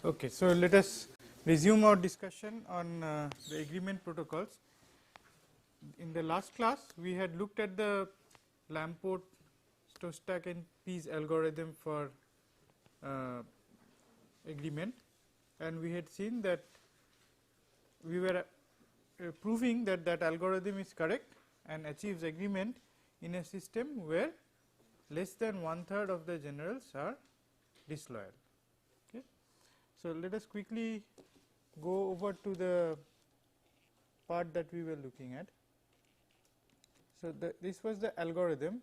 Okay, so let us resume our discussion on the agreement protocols. In the last class, we had looked at the Lamport, Szostak and Pease algorithm for agreement, and we had seen that we were proving that that algorithm is correct and achieves agreement in a system where less than 1/3 of the generals are disloyal. Okay. So, let us quickly go over to the part that we were looking at. So, this was the algorithm.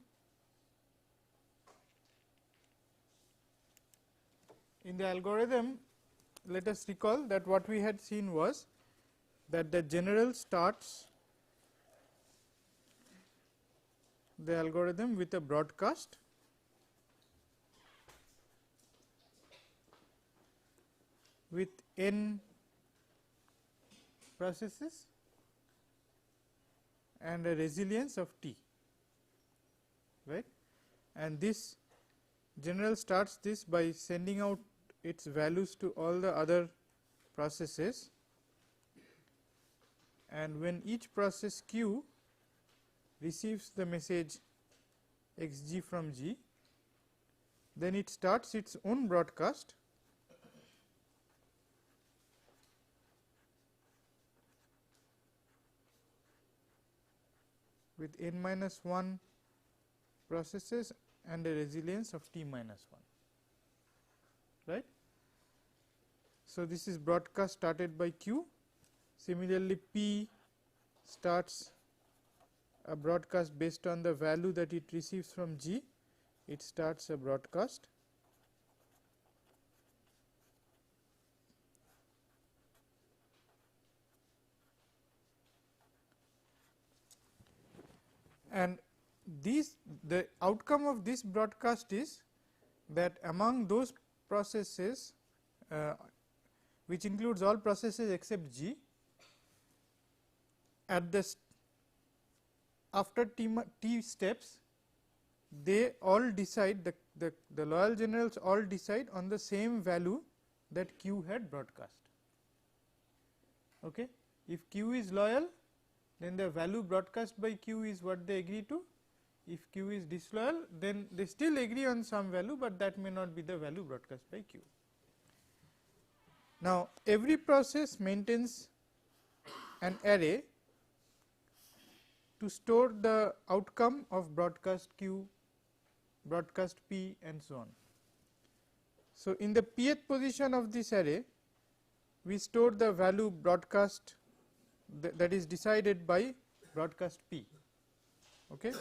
In the algorithm, let us recall that what we had seen was that the general starts the algorithm with a broadcast with n processes and a resilience of t, right, and this general starts this by sending out its values to all the other processes, and when each process q receives the message x g from g, then it starts its own broadcast with n minus 1 processes and a resilience of t minus 1, right. So, this is broadcast started by q. Similarly, p starts a broadcast based on the value that it receives from g, it starts a broadcast. And the outcome of this broadcast is that among those processes which includes all processes except g, at the after t steps, they all decide, the loyal generals all decide on the same value that q had broadcast. Okay. If q is loyal, then the value broadcast by q is what they agree to. If q is disloyal, then they still agree on some value, but that may not be the value broadcast by q. Now, every process maintains an array to store the outcome of broadcast q, broadcast p and so on. So, in the pth position of this array, we store the value broadcast that is decided by broadcast p. Okay.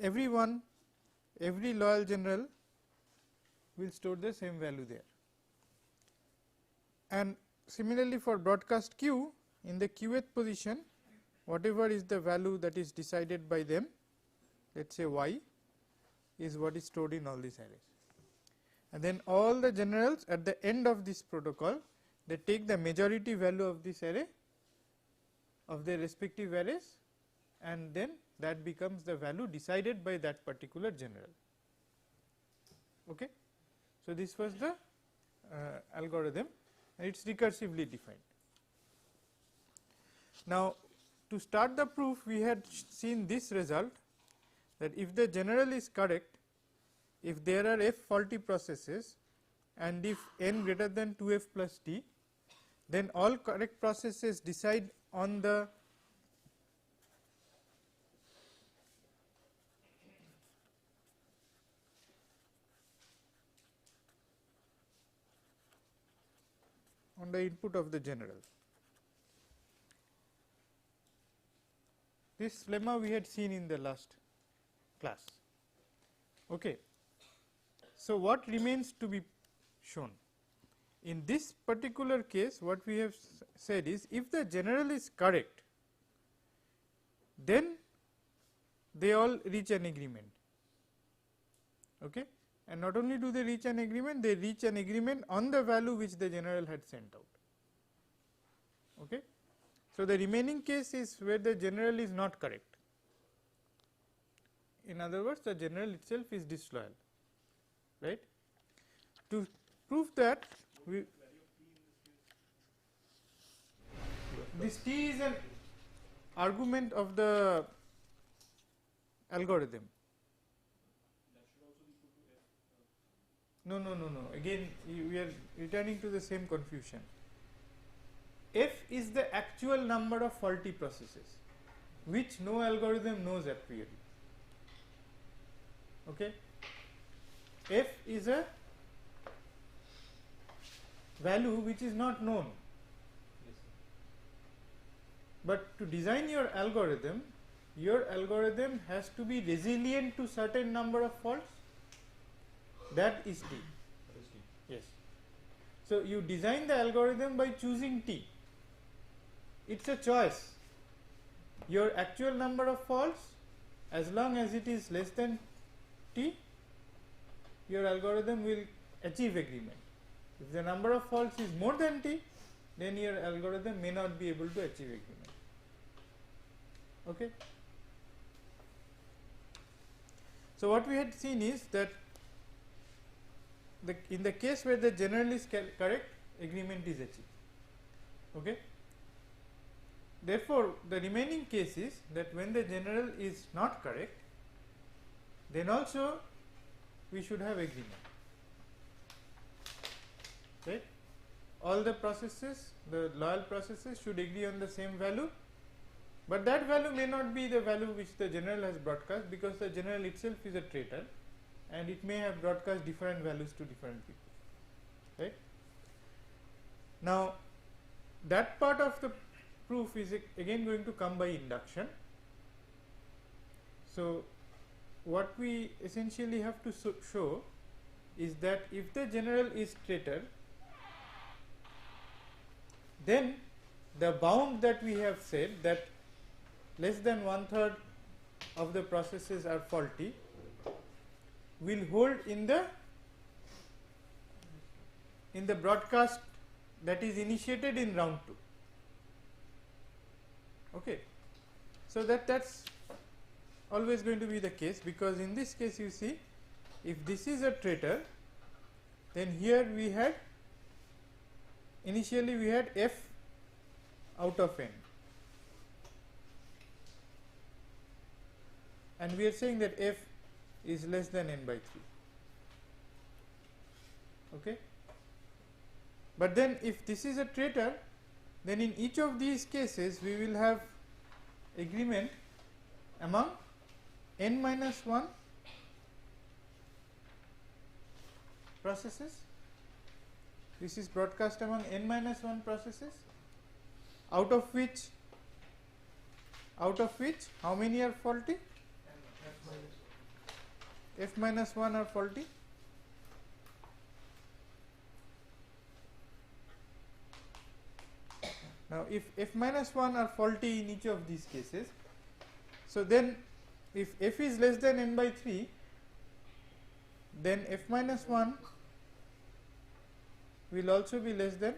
Every loyal general will store the same value there, and similarly for broadcast q, in the qth position, whatever is the value that is decided by them, let us say y, is what is stored in all these arrays. And then all the generals at the end of this protocol, they take the majority value of this array, of their respective arrays, and then that becomes the value decided by that particular general. Okay. So, this was the algorithm, and it is recursively defined. Now, to start the proof, we had seen this result, that if the general is correct, if there are f faulty processes and if n greater than 2f plus t, then all correct processes decide on the input of the general. This lemma we had seen in the last class. Okay. So, what remains to be shown? In this particular case, what we have said is, if the general is correct, then they all reach an agreement. Okay. And not only do they reach an agreement, they reach an agreement on the value which the general had sent out. Okay. So, the remaining case is where the general is not correct. In other words, the general itself is disloyal, right. to prove that this t is an argument of the algorithm. No. Again, we are returning to the same confusion. F is the actual number of faulty processes, which no algorithm knows a priori. Okay. F is a value which is not known. But to design your algorithm has to be resilient to certain number of faults. That is T. Yes. So you design the algorithm by choosing T. It's a choice. Your actual number of faults, as long as it is less than T, your algorithm will achieve agreement. If the number of faults is more than T, then your algorithm may not be able to achieve agreement. Okay. So what we had seen is that in the case where the general is correct, agreement is achieved. Okay. Therefore, the remaining case is that when the general is not correct, then also we should have agreement. Right? All the processes, the loyal processes should agree on the same value, but that value may not be the value which the general has broadcast, because the general itself is a traitor and it may have broadcast different values to different people. Right? Now, that part of the proof is again going to come by induction. So, what we essentially have to show is that if the general is traitor, then the bound that we have said, that less than 1/3 of the processes are faulty, will hold in the broadcast that is initiated in round 2. Okay. So that's always going to be the case, because in this case you see, if this is a traitor, then here we had initially we had f out of n, and we are saying that f is less than n by 3. Okay. But then if this is a traitor, then in each of these cases we will have agreement among n minus 1 processes. This is broadcast among n minus 1 processes, out of which how many are faulty? F minus 1 are faulty. Now, if f minus 1 are faulty in each of these cases, so then if f is less than n by 3, then f minus 1 will also be less than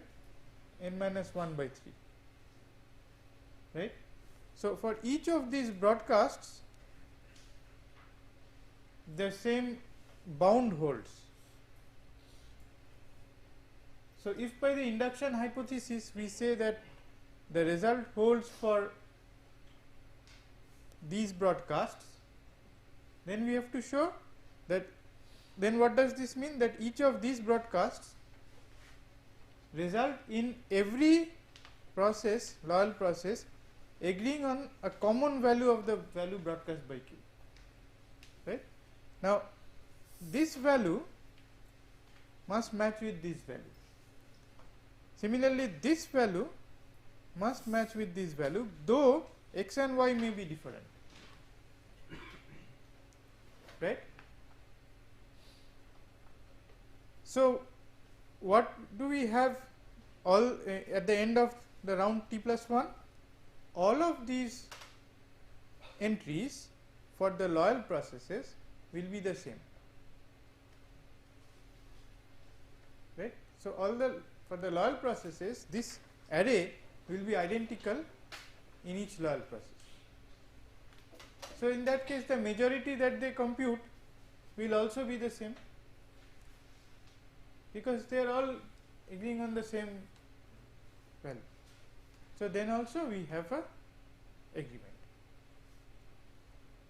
n minus 1 by 3. Right? So, for each of these broadcasts, the same bound holds. So, if by the induction hypothesis we say that the result holds for these broadcasts, then we have to show that, then what does this mean? That each of these broadcasts result in every process, loyal process, agreeing on a common value of the value broadcast by Q. Right? Now, this value must match with this value. Similarly, this value must match with this value, though x and y may be different. Right? So, what do we have all at the end of the round t plus 1? All of these entries for the loyal processes will be the same. Right? So, for the loyal processes, this array will be identical in each loyal process. So, in that case, the majority that they compute will also be the same. because they are all agreeing on the same value. So, then also we have a agreement.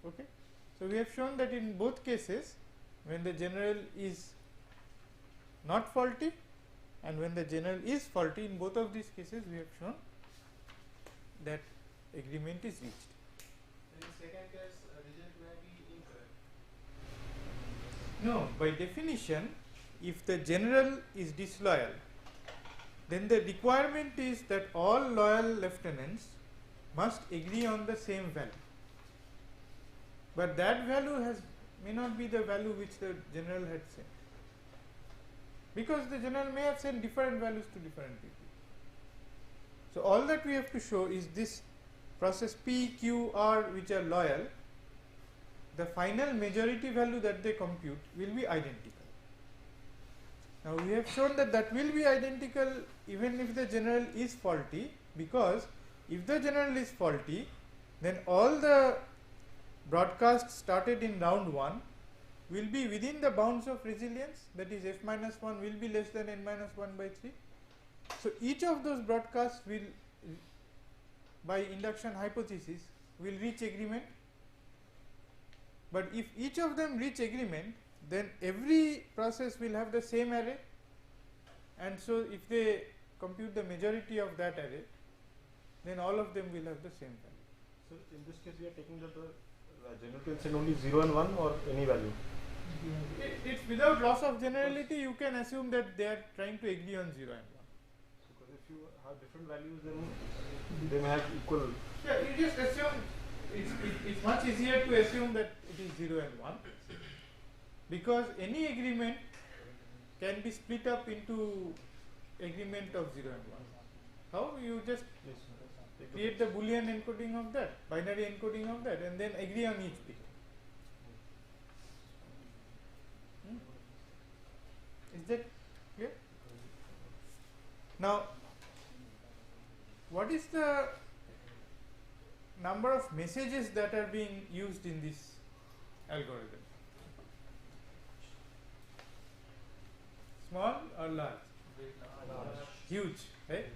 Okay. So, we have shown that in both cases, when the general is not faulty and when the general is faulty, in both of these cases we have shown that agreement is reached. In the second case, result may be incorrect. No, by definition, if the general is disloyal, then the requirement is that all loyal lieutenants must agree on the same value. But that value may not be the value which the general had sent, because the general may have sent different values to different people. So, all that we have to show is this process P, Q, R which are loyal, the final majority value that they compute will be identical. Now, we have shown that that will be identical even if the general is faulty, because if the general is faulty, then all the broadcasts started in round 1 will be within the bounds of resilience, that is f minus 1 will be less than n minus 1 by 3. So, each of those broadcasts will, by induction hypothesis, will reach agreement, but if each of them reach agreement, then every process will have the same array, and so if they compute the majority of that array, then all of them will have the same value. So, in this case we are taking the general can send only 0 and 1 or any value? It's without loss of generality, you can assume that they are trying to agree on 0 and 1. Because if you have different values, then they may have equal. Yeah, you just assume it's much easier to assume that it is 0 and 1, because any agreement can be split up into agreement of 0 and 1. How? You just create the Boolean encoding of that, binary encoding of that, and then agree on each bit. Is that clear? Now, what is the number of messages that are being used in this algorithm? Small or large? Huge, right?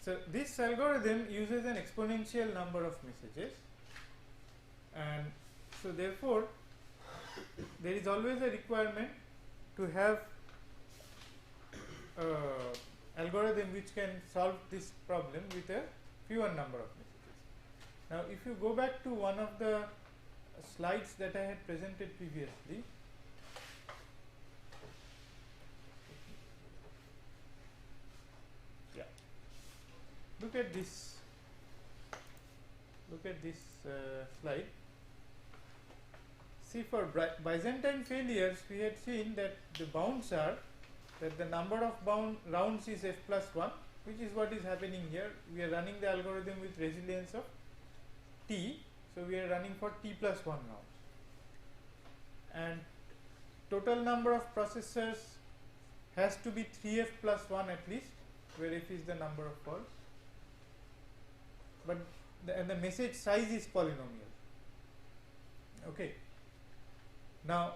So, this algorithm uses an exponential number of messages, and so therefore, there is always a requirement to have algorithm which can solve this problem with a fewer number of messages. Now, if you go back to one of the slides that I had presented previously, yeah, look at this slide. See, for Byzantine failures, we had seen that the bounds are that the number of rounds is f plus 1, which is what is happening here. We are running the algorithm with resilience of t, so we are running for t plus 1 rounds, and total number of processors has to be 3f plus 1 at least, where f is the number of calls, but the message size is polynomial. Okay. Now,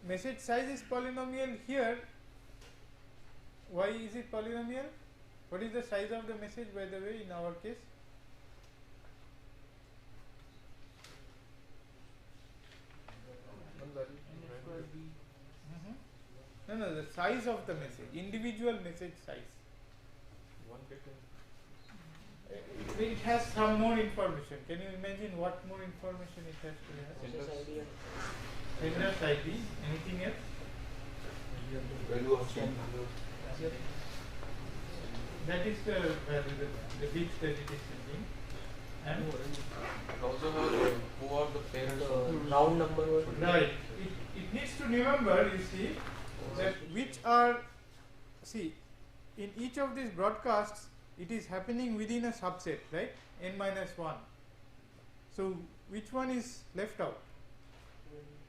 message size is polynomial here. Why is it polynomial? What is the size of the message, by the way, in our case? No, the size of the message, individual message size. It has some more information. Can you imagine what more information it has to have? Sender's ID. Anything else? Value of send. That is the value, the bit that it is sending. And Also have who are the parents of round number. right. It needs to remember, you see, that which are, see, in each of these broadcasts, it is happening within a subset, right? N minus 1. So, which one is left out?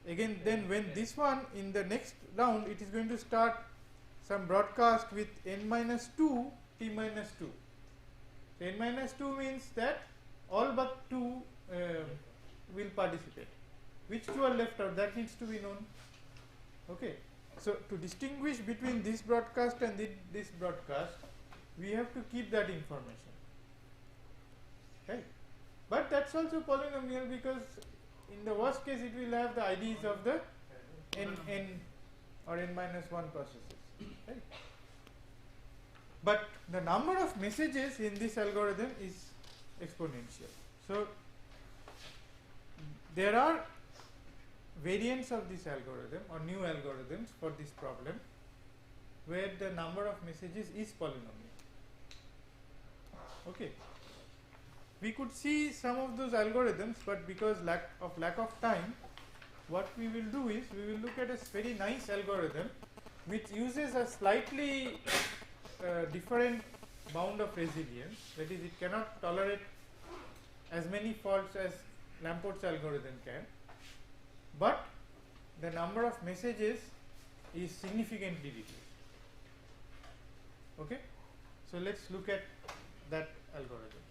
Again, then when this one in the next round, it is going to start some broadcast with n minus 2, t minus 2. So, n minus 2 means that all but 2 will participate. Which 2 are left out? That needs to be known. Okay. So, to distinguish between this broadcast and this broadcast, we have to keep that information, right? But that's also polynomial, because in the worst case it will have the IDs of the n or n minus 1 processes, right? But the number of messages in this algorithm is exponential. So, there are variants of this algorithm or new algorithms for this problem where the number of messages is polynomial. Okay. We could see some of those algorithms, but because lack of time, what we will do is we will look at a very nice algorithm which uses a slightly different bound of resilience. That is, it cannot tolerate as many faults as Lamport's algorithm can, but the number of messages is significantly reduced. Okay, so let's look at that algorithm.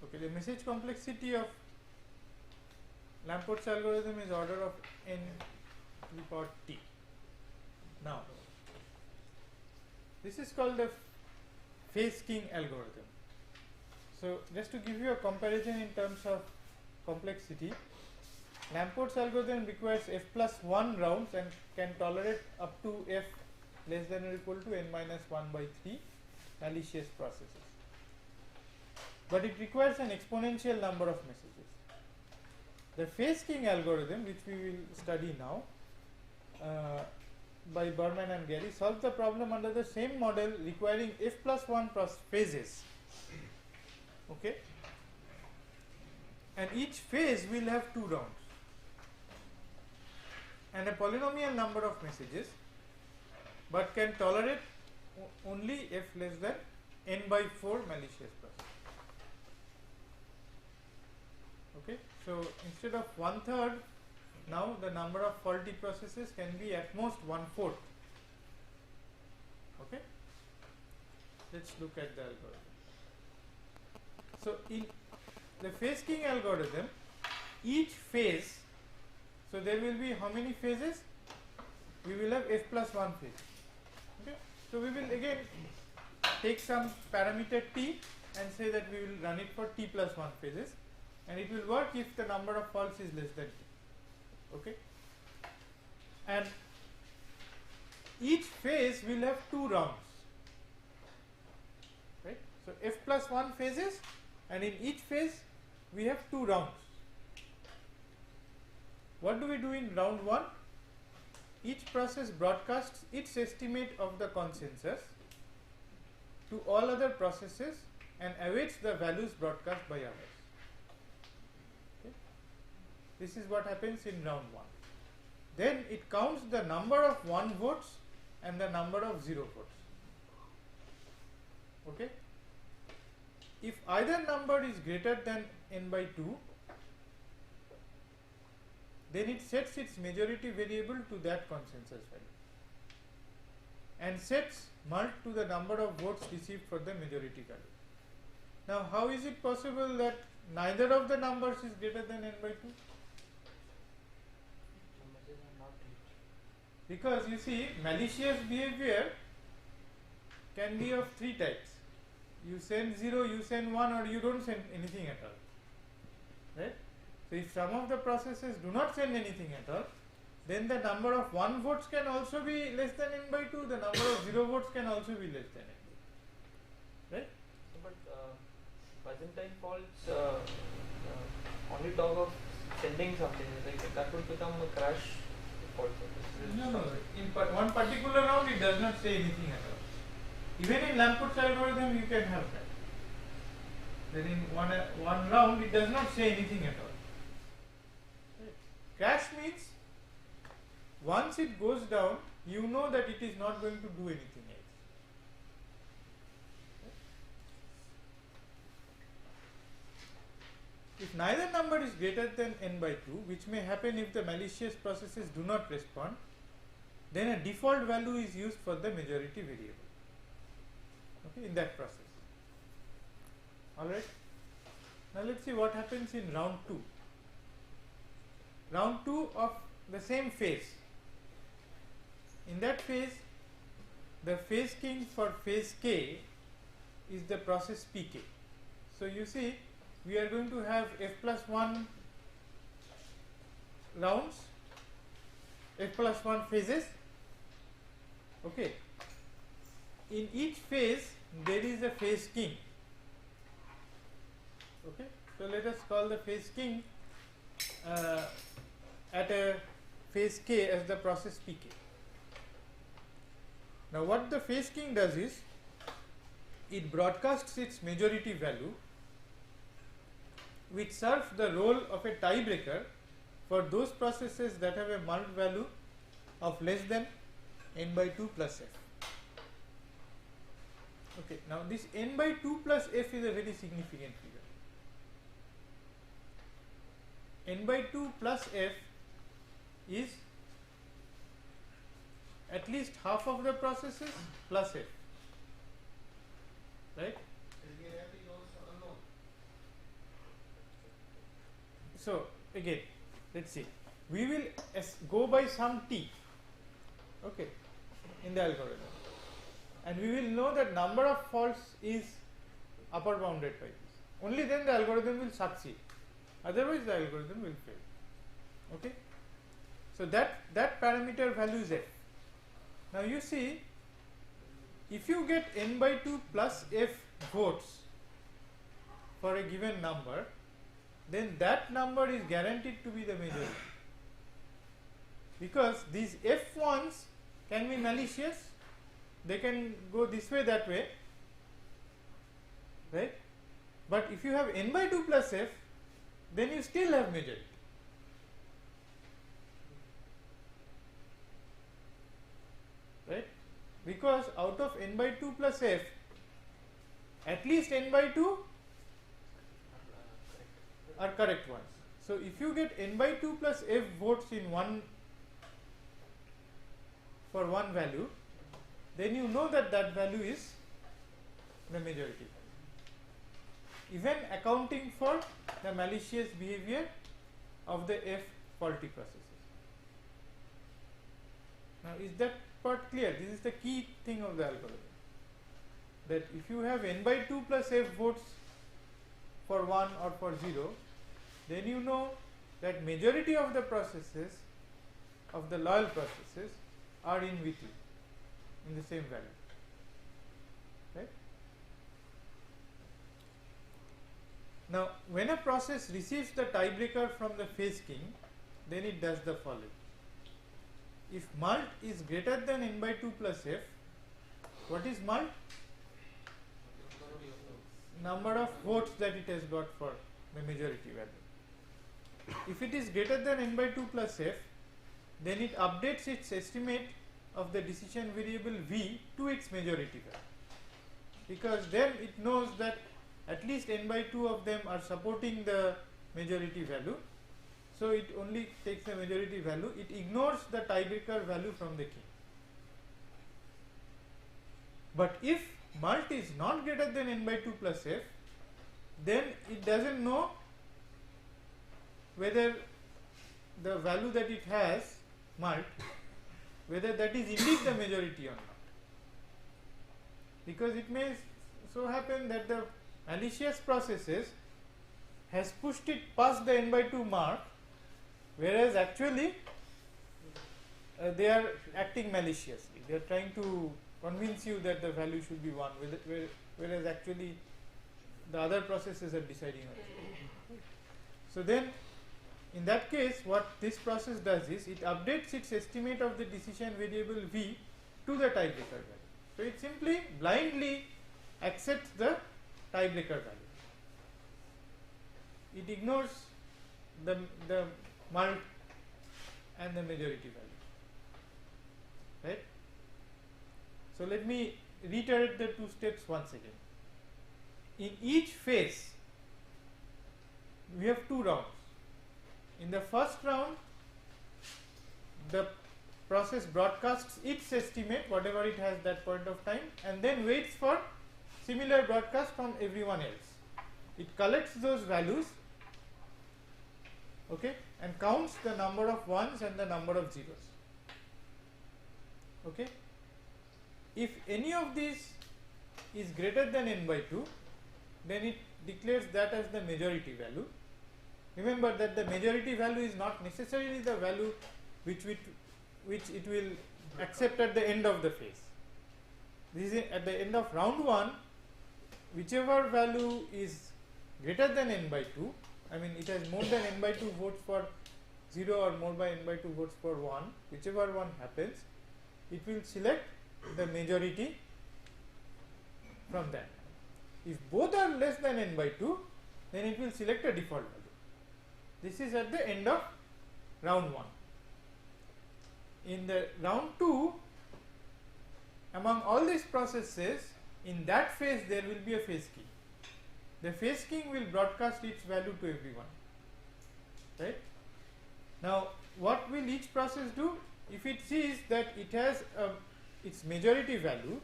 Okay, the message complexity of Lamport's algorithm is order of n to the power t. Now, this is called the phase king algorithm. So, just to give you a comparison in terms of complexity, Lamport's algorithm requires f plus 1 rounds and can tolerate up to f less than or equal to n minus 1 by 3 malicious processes. But it requires an exponential number of messages. The phase king algorithm, which we will study now, by Berman and Gary, solves the problem under the same model requiring f plus 1 phases. Okay, and each phase will have 2 rounds and a polynomial number of messages, but can tolerate only f less than n by 4 malicious processes. Okay, so instead of 1/3, now the number of faulty processes can be at most 1/4. Okay, let's look at the algorithm. So, in the phase king algorithm, each phase, so there will be how many phases? We will have f plus 1 phase. Okay, so we will again take some parameter t and say that we will run it for t plus 1 phases, and it will work if the number of faults is less than t. Okay, and each phase will have 2 rounds, right? So, f plus 1 phases, and in each phase we have 2 rounds. What do we do in round 1? Each process broadcasts its estimate of the consensus to all other processes and awaits the values broadcast by others. Okay. This is what happens in round 1. Then it counts the number of 1 votes and the number of 0 votes. Okay. If either number is greater than n by 2, then it sets its majority variable to that consensus value and sets mult to the number of votes received for the majority value. Now, how is it possible that neither of the numbers is greater than n by 2? Because you see, malicious behavior can be of 3 types. You send 0, you send 1, or you don't send anything at all, right? So, if some of the processes do not send anything at all, then the number of 1 votes can also be less than n by 2, the number of 0 votes can also be less than n by 2, right? But Byzantine faults only talk of sending something, like that would become a crash fault. No. In one particular round, it does not say anything at all. Even in Lamport's algorithm, you can have that. Then in one round, it does not say anything at all. Right. Crash means once it goes down, you know that it is not going to do anything else. If neither number is greater than n by 2, which may happen if the malicious processes do not respond, then a default value is used for the majority variable. okay, in that process. Alright. Now let us see what happens in round 2. Round 2 of the same phase. In that phase, the phase king for phase k is the process pk. So you see, we are going to have f plus 1 rounds, f plus 1 phases. Okay. In each phase there is a phase king. Okay. So let us call the phase king at a phase k as the process pk. Now what the phase king does is, it broadcasts its majority value, which serves the role of a tiebreaker for those processes that have a mult value of less than n by 2 plus f. Okay, now this n by 2 plus f is a very significant figure. N by 2 plus f is at least half of the processes plus f, right? So again, let's see, we will go by some t, okay, in the algorithm, and we will know that number of faults is upper bounded by this. Only then the algorithm will succeed, otherwise the algorithm will fail. Okay, so that parameter value is f. Now you see, if you get n by 2 plus f votes for a given number, then that number is guaranteed to be the majority, because these f1s can be malicious, they can go this way, that way, right? But if you have n by 2 plus f, then you still have majority. Right? Because out of n by 2 plus f, at least n by 2 are correct ones. So if you get n by 2 plus f votes in one for one value, then you know that that value is the majority value, even accounting for the malicious behavior of the f faulty processes. Now is that part clear? This is the key thing of the algorithm, that if you have n by 2 plus f votes for 1 or for 0, then you know that majority of the processes, of the loyal processes, are in with you in the same value, right? Now when a process receives the tiebreaker from the phase king, then it does the following. If mult is greater than n by 2 plus f, what is mult? Number of votes that it has got for the majority value. If it is greater than n by 2 plus f, then it updates its estimate of the decision variable v to its majority value, because then it knows that at least n by 2 of them are supporting the majority value. So it only takes the majority value, it ignores the tiebreaker value from the king. But if mult is not greater than n by 2 plus f, then it doesn't know whether the value that it has, mult, whether that is indeed the majority or not, because it may so happen that the malicious processes has pushed it past the n by 2 mark, whereas actually they are acting maliciously, they are trying to convince you that the value should be 1, whereas actually the other processes are deciding on it. So then in that case, what this process does is, it updates its estimate of the decision variable v to the tiebreaker value. So it simply blindly accepts the tiebreaker value, it ignores the mult and the majority value, right? So let me reiterate the two steps once again. In each phase we have 2 rounds. In the first round, the process broadcasts its estimate, whatever it has that point of time, and then waits for similar broadcast from everyone else. It collects those values, okay, and counts the number of ones and the number of zeros. Okay. If any of these is greater than n by 2, then it declares that as the majority value. Remember that the majority value is not necessarily the value which it will accept at the end of the phase. This is at the end of round 1, whichever value is greater than n by 2, I mean it has more than n by 2 votes for 0 or more by n by 2 votes for 1, whichever one happens, it will select the majority from that. If both are less than n by 2, then it will select a default value. This is at the end of round 1. In the round 2, among all these processes, in that phase there will be a phase king. The phase king will broadcast its value to everyone, right? Now what will each process do? If it sees that it has its majority value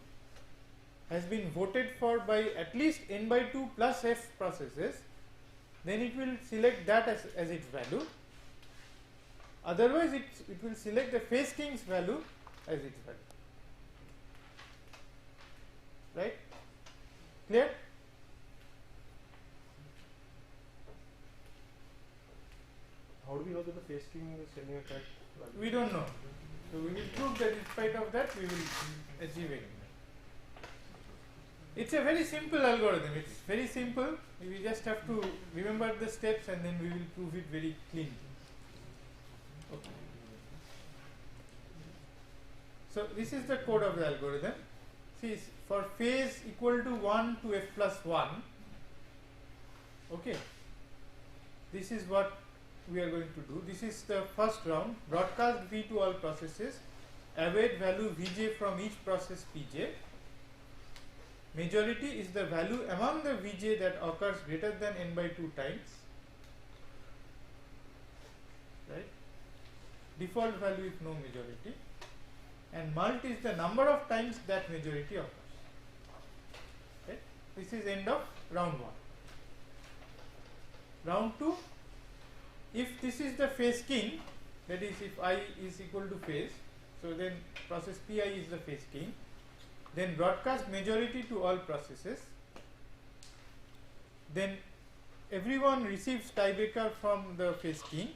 has been voted for by at least n by 2 plus f processes, then it will select that as its value. Otherwise it will select the phase king's value as its value. Right? Clear? How do we know that the phase king is sending a correct value? We don't know. So we will prove that in spite of that we will achieve it. It's a very simple algorithm. It's very simple. We just have to remember the steps and then we will prove it very cleanly. Okay. So this is the code of the algorithm. See, for phase equal to 1 to f plus 1, okay, this is what we are going to do. This is the first round. Broadcast V to all processes, await value Vj from each process Pj. Majority is the value among the Vj that occurs greater than n by 2 times, right? Default value if no majority, and mult is the number of times that majority occurs. Okay? This is end of round 1. Round 2, if this is the phase king, that is if I is equal to phase, so then process Pi is the phase king, then broadcast majority to all processes, then everyone receives tiebreaker from the phase king.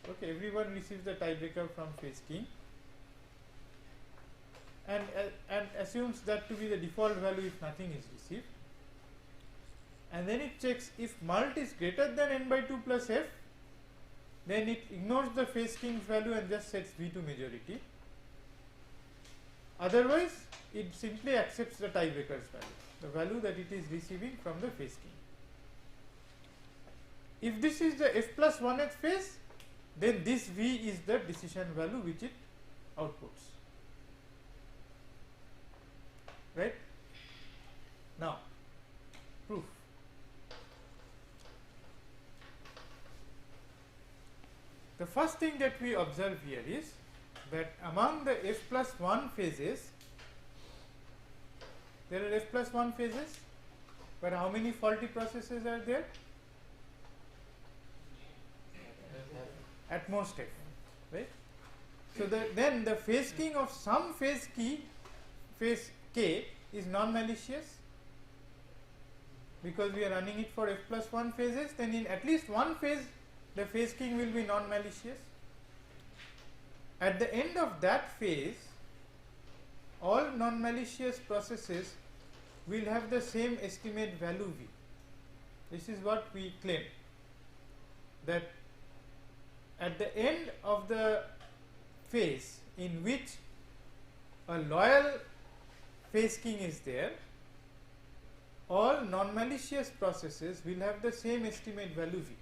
Okay, everyone receives the tiebreaker from phase king and assumes that to be the default value if nothing is received, and then it checks if mult is greater than n by 2 plus f, then it ignores the phase king's value and just sets V to majority. Otherwise it simply accepts the tiebreaker's value, the value that it is receiving from the phase king. If this is the f plus 1th phase, then this V is the decision value which it outputs. Right? Now, proof. The first thing that we observe here is that among the f plus 1 phases, there are f plus 1 phases, but how many faulty processes are there? At most f, right? So then the phase king of some phase k is non-malicious, because we are running it for f plus 1 phases. Then in at least one phase the phase king will be non-malicious. At the end of that phase, all non-malicious processes will have the same estimate value V. This is what we claim, that at the end of the phase in which a loyal phase king is there, all non-malicious processes will have the same estimate value V.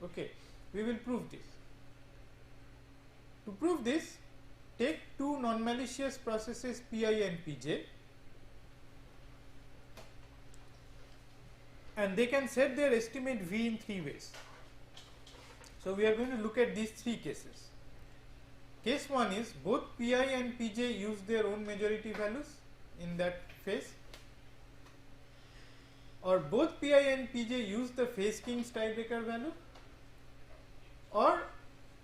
Okay, we will prove this. To prove this, take two non-malicious processes Pi and Pj, and they can set their estimate V in 3 ways. So we are going to look at these 3 cases. case 1 is both Pi and Pj use their own majority values in that phase, or both Pi and Pj use the phase king's tiebreaker value, or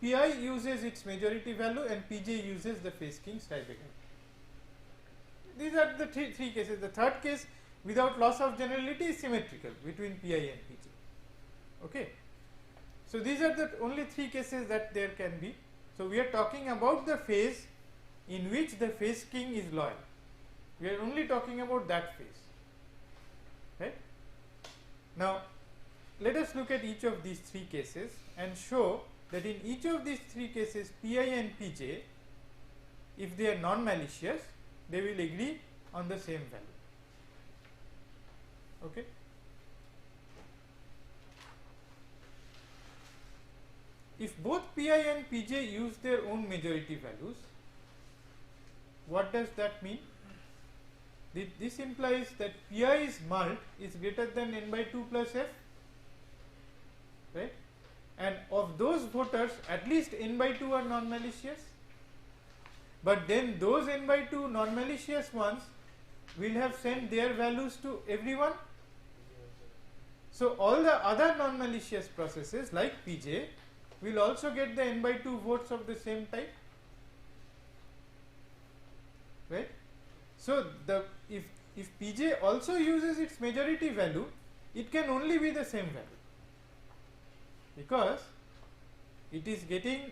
Pi uses its majority value and Pj uses the phase king's tiebreaker. These are the three cases. The third case without loss of generality is symmetrical between Pi and Pj. Okay. So these are the only three cases that there can be. So we are talking about the phase in which the phase king is loyal. We are only talking about that phase. Right? Now let us look at each of these three cases and show that in each of these three cases Pi and Pj, if they are non-malicious, they will agree on the same value. Okay. If both Pi and Pj use their own majority values, what does that mean? This implies that Pi's mult is greater than n by 2 plus f, right? And of those voters, at least n by 2 are non-malicious, but then those n by 2 non-malicious ones will have sent their values to everyone. So all the other non-malicious processes like Pj will also get the n by 2 votes of the same type, right? So if Pj also uses its majority value, it can only be the same value, because it is getting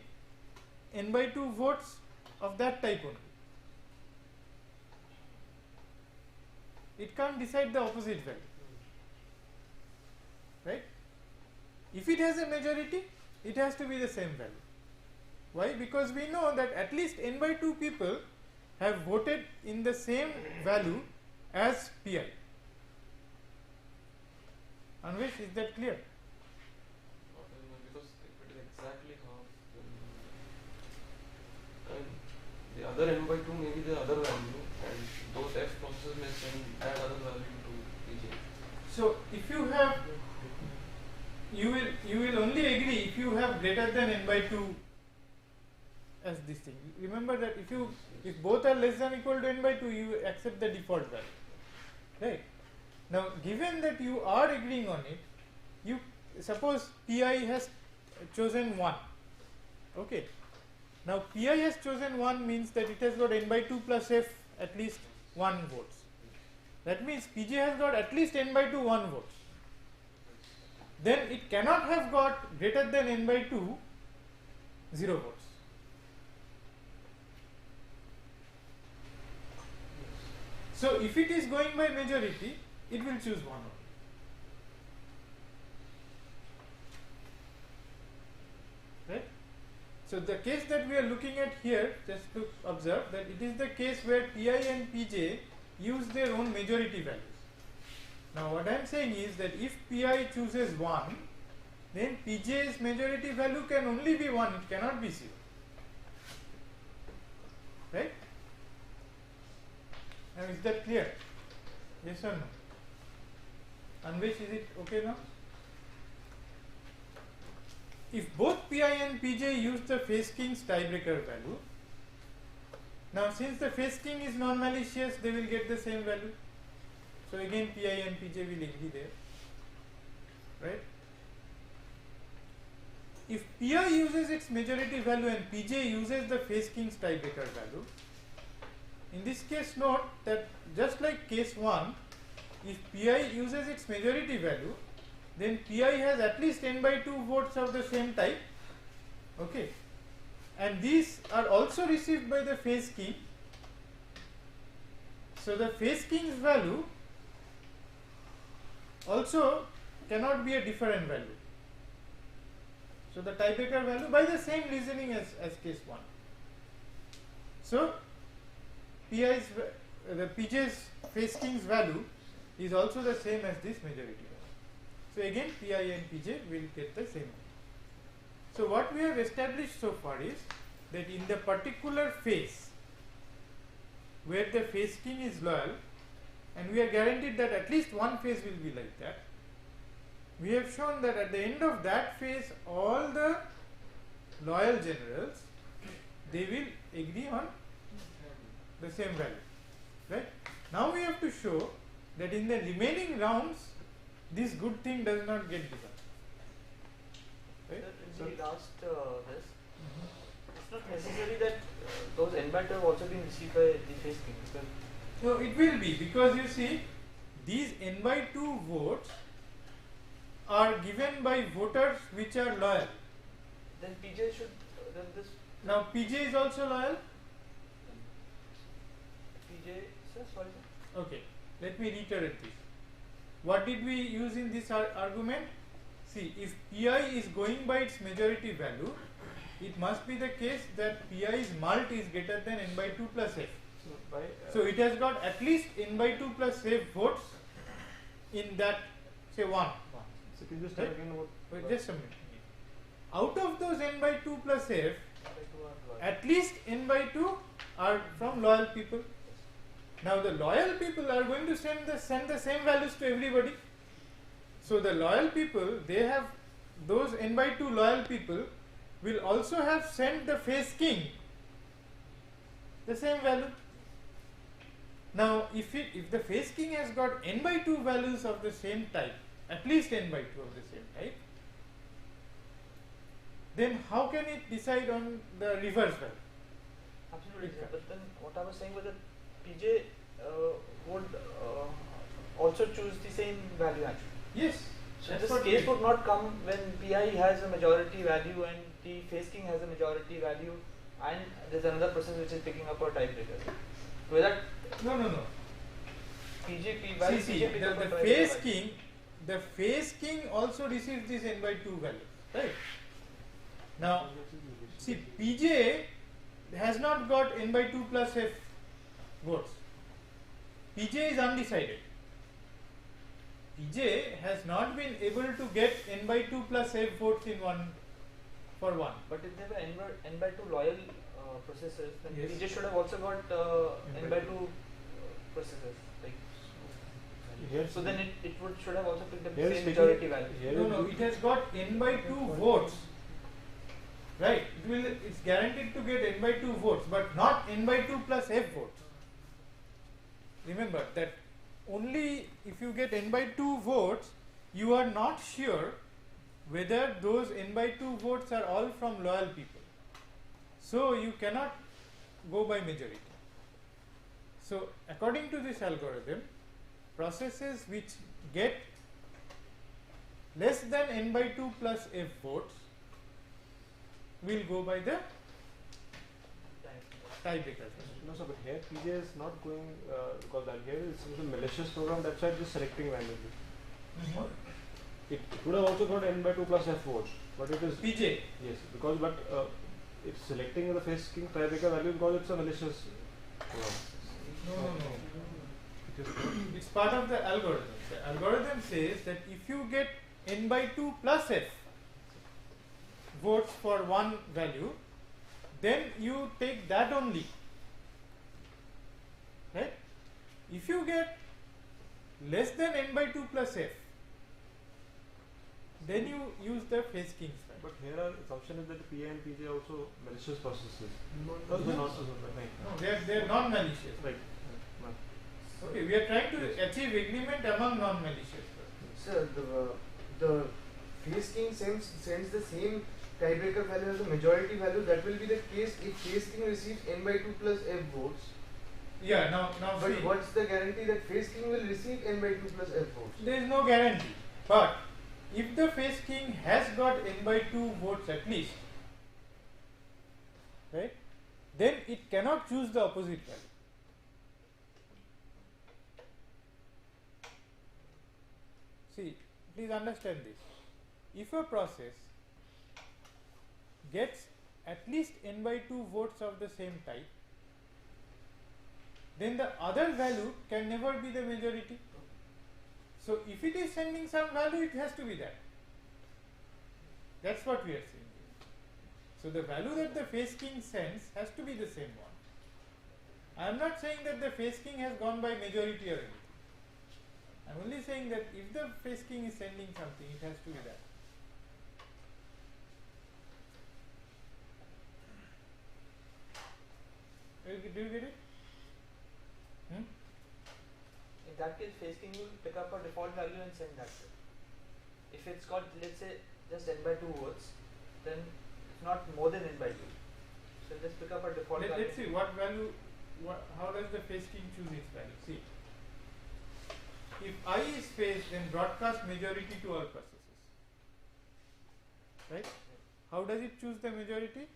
n by 2 votes of that type only. It can't decide the opposite value, right? If it has a majority, it has to be the same value. Why? Because we know that at least n by 2 people have voted in the same value as Pi. Anvesh, is that clear? Because if it is exactly half, then the other n by 2 may be the other value, and those f processes may send that other value to Pj. So if you have, you will only agree if you have greater than n by 2 as this thing. Remember that if both are less than or equal to n by 2, you accept the default value, right? Now given that you are agreeing on it, you suppose Pi has chosen 1, okay. Now Pi has chosen 1 means that it has got n by 2 plus f at least 1 votes. That means Pj has got at least n by 2 1 votes. Then it cannot have got greater than n by 2 0 votes. So if it is going by majority, it will choose 1 only. Right? So the case that we are looking at here, just to observe that it is the case where Pi and Pj use their own majority values. Now what I am saying is that if Pi chooses 1, then Pj's majority value can only be 1, it cannot be 0. Right? Now is that clear? Yes or no? Anvesh, is it okay now? If both Pi and Pj use the phase king's tiebreaker value, now since the phase king is non-malicious, they will get the same value. So again Pi and Pj will agree there, right? If Pi uses its majority value and Pj uses the phase king's tiebreaker value, in this case note that just like case 1, if Pi uses its majority value, then Pi has at least n by 2 votes of the same type, okay, and these are also received by the phase king. So the phase king's value also cannot be a different value. So the tiebreaker value by the same reasoning as case 1. So Pj's phase king's value is also the same as this majority value. So again Pi and Pj will get the same value. So what we have established so far is that in the particular phase where the phase king is loyal, and we are guaranteed that at least one phase will be like that, we have shown that at the end of that phase all the loyal generals they will agree on the same value, right? Now we have to show that in the remaining rounds this good thing does not get done, right? Sir, in the last this, it's not necessary that those n by 2 have also been received by the phase king. Because So it will be, because you see these n by 2 votes are given by voters which are loyal. then PJ should then this Now PJ is also loyal. PJ sir, sorry sir. Okay, let me reiterate this. What did we use in this argument? See, if Pi is going by its majority value, it must be the case that Pi's mult is greater than n by 2 plus f. So by So it has got at least n by 2 plus f votes in that, say 1. so can you just tell again what? Wait, just a minute. Out of those n by 2 plus f, By 2 are loyal. at least n by 2 are from loyal people. Now the loyal people are going to send the same values to everybody. So the loyal people, they have, those n by 2 loyal people will also have sent the phase king the same value. Now if the phase king has got n by 2 values of the same type, at least n by 2 of the same type, then how can it decide on the reverse value? Absolutely sir. But then what I was saying was that PJ would also choose the same value actually. Yes. So that's this what case it- would not come when PI has a majority value and the phase king has a majority value and there's another process which is picking up a tiebreaker. With that No. PJ See, pick up a the tiebreaker phase value. king, the phase king also receives this n by 2 value, right? Now, see, PJ has not got n by 2 plus f votes. PJ is undecided. PJ has not been able to get n by 2 plus f votes in one. But if there were n by 2 loyal processors, then Yes. PJ should have also got n by 2 processors. Like, Here, so then it should have also picked up here the is same taking- majority value. here No, is it has got n by 2 votes. Right? It's guaranteed to get n by 2 votes, but not n by 2 plus f votes. Remember that only if you get n by 2 votes, you are not sure whether those n by 2 votes are all from loyal people. So you cannot go by majority. So according to this algorithm, processes which get less than n by 2 plus f votes will go by the tiebreaker. no, sir, but here PJ is not going because that here is a malicious program. That's why it's just selecting randomly. It would have also got n by 2 plus f votes, but it is PJ. yes because it's selecting the phase king tiebreaker value because it's a malicious program. No. It's part of the algorithm. The algorithm says that if you get n by 2 plus f votes for one value, then you take that only. Right? If you get less than n by 2 plus f, then you use the phase king's value. But here our assumption is that the PA and PJ are also malicious processes. No, They're not. Right. they are non-malicious. Right. Okay, we are trying to achieve agreement among non-malicious. Sir, the phase king sends the same tiebreaker value as the majority value. That will be the case if phase king receives n by 2 plus f votes. Yeah, now But see, what's the guarantee that phase king will receive n by 2 plus f votes? there is no guarantee. But if the phase king has got n by 2 votes at least, right, then it cannot choose the opposite value. See, please understand this. If a process gets at least n by 2 votes of the same type, then the other value can never be the majority. So if it is sending some value, it has to be that. That's what we are saying here. So the value that the phase king sends has to be the same one. I am not saying that the phase king has gone by majority or anything. I am only saying that if the phase king is sending something, it has to be that. Do you get it? In that case, phase king will pick up a default value and send that. If it's got, let's say, just n by 2 votes, then it's not more than n by 2. So just pick up a default value. Let's see what value, how does the phase king choose its value? See, if I is phase, then broadcast majority to all processes. Right? How does it choose the majority?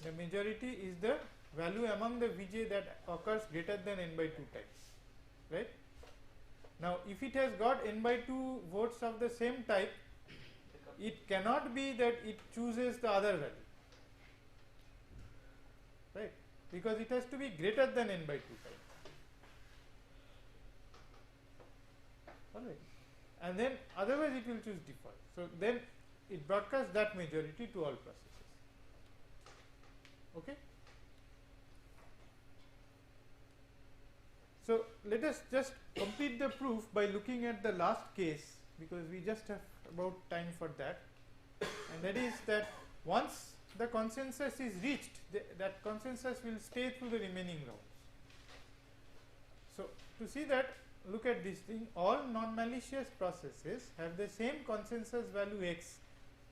The majority is the value among the Vj that occurs greater than n by 2 times. Right? Now, if it has got n by 2 votes of the same type, it cannot be that it chooses the other value. Right? Because it has to be greater than n by 2 times. Alright. And then otherwise it will choose default. So then it broadcasts that majority to all processes. Okay? So let us just complete the proof by looking at the last case, because we just have about time for that, and that is that once the consensus is reached, that consensus will stay through the remaining rounds. So to see that, look at this thing, all non-malicious processes have the same consensus value x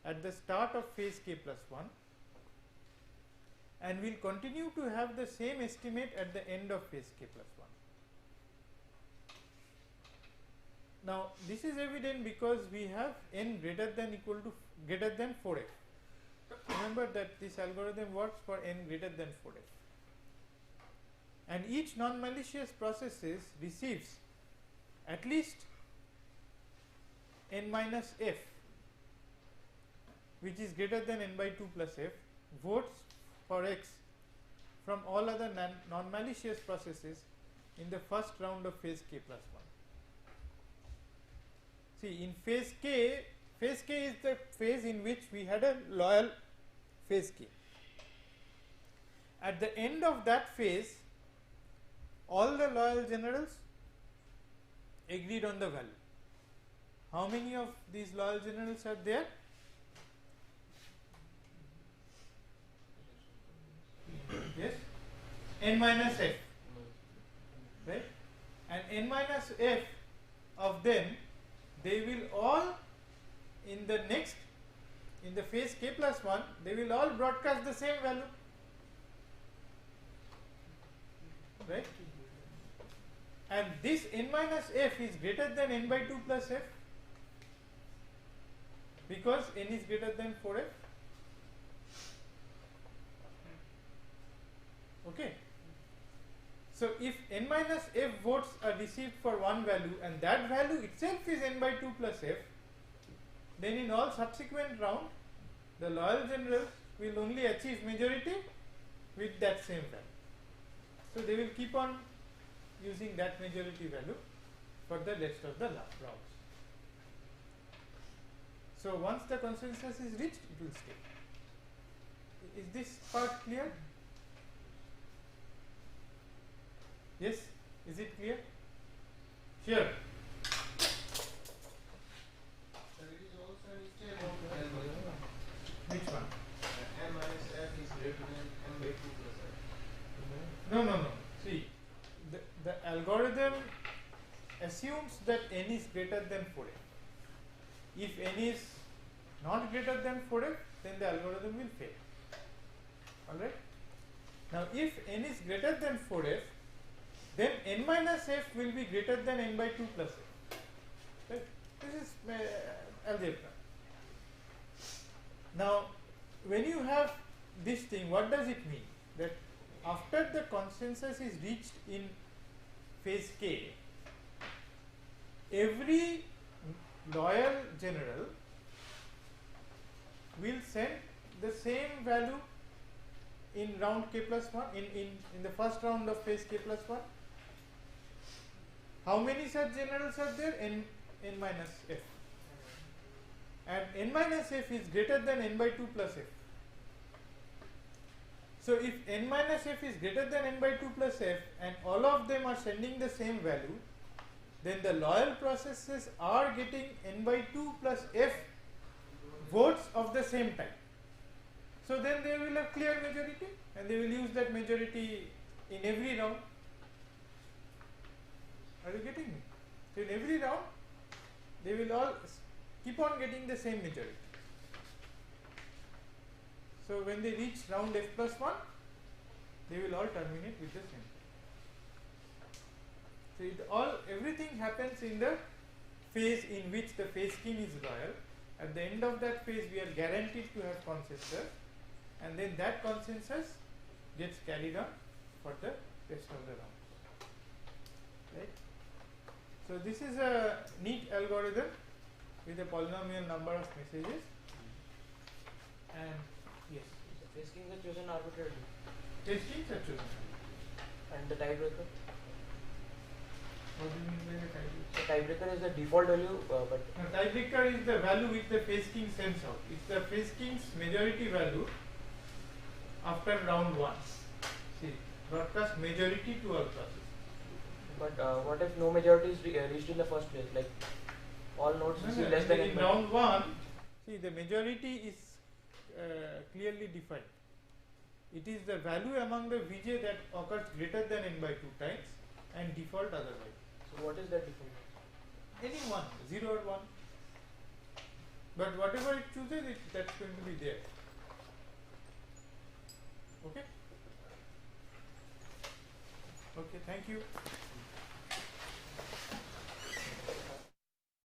at the start of phase k plus 1 and will continue to have the same estimate at the end of phase k plus 1. Now this is evident because we have n greater than equal to greater than 4f. Remember that this algorithm works for n greater than 4f. And each non-malicious processes receives at least n minus f, which is greater than n by 2 plus f, votes for x from all other non-malicious processes in the first round of phase k plus 1. See, in phase k is the phase in which we had a loyal phase k. At the end of that phase, all the loyal generals agreed on the value. How many of these loyal generals are there? Yes, n minus f, right? And n minus f of them, they will all in the phase k plus 1, they will all broadcast the same value, right? And this n minus f is greater than n by 2 plus f because n is greater than 4f. Okay. So if n minus f votes are received for one value and that value itself is n by 2 plus f, then in all subsequent round the loyal generals will only achieve majority with that same value. So they will keep on using that majority value for the rest of the rounds. So once the consensus is reached, it will stay. Is this part clear? Yes? Is it clear? Sure. Which one? n minus f is greater than n by 2 plus f. No. See, the algorithm assumes that n is greater than 4f. If n is not greater than 4f, then the algorithm will fail. Alright? Now, if n is greater than 4f, then n minus f will be greater than n by 2 plus f. Right? This is algebra. Now, when you have this thing, what does it mean? That after the consensus is reached in phase k, every loyal general will send the same value in round k plus 1, in the first round of phase k plus 1. How many such generals are there? N minus f. And n minus f is greater than n by 2 plus f. So if n minus f is greater than n by 2 plus f and all of them are sending the same value, then the loyal processes are getting n by 2 plus f votes of the same type. So then they will have clear majority and they will use that majority in every round. Are you getting me? So in every round they will all keep on getting the same majority. So when they reach round f plus 1, they will all terminate with the same. So everything happens in the phase in which the phase king is royal. At the end of that phase we are guaranteed to have consensus, and then that consensus gets carried on for the rest of the round. Right? So this is a neat algorithm with a polynomial number of messages, and yes, The phase kings are chosen arbitrarily. phase kings are chosen. And the tiebreaker? What do you mean by the tiebreaker? So tiebreaker is the default value, but Now, tiebreaker is the value which the phase king sends out. It's the phase king's majority value after round 1. See, broadcast majority to all classes. what if no majority is reached in the first place? Like all nodes receive less than in n by round 1, see, the majority is clearly defined. It is the value among the Vj that occurs greater than n by 2 times and default otherwise. So what is that default? Any one, 0 or 1. But whatever it chooses, that's going to be there. Okay? Okay, thank you.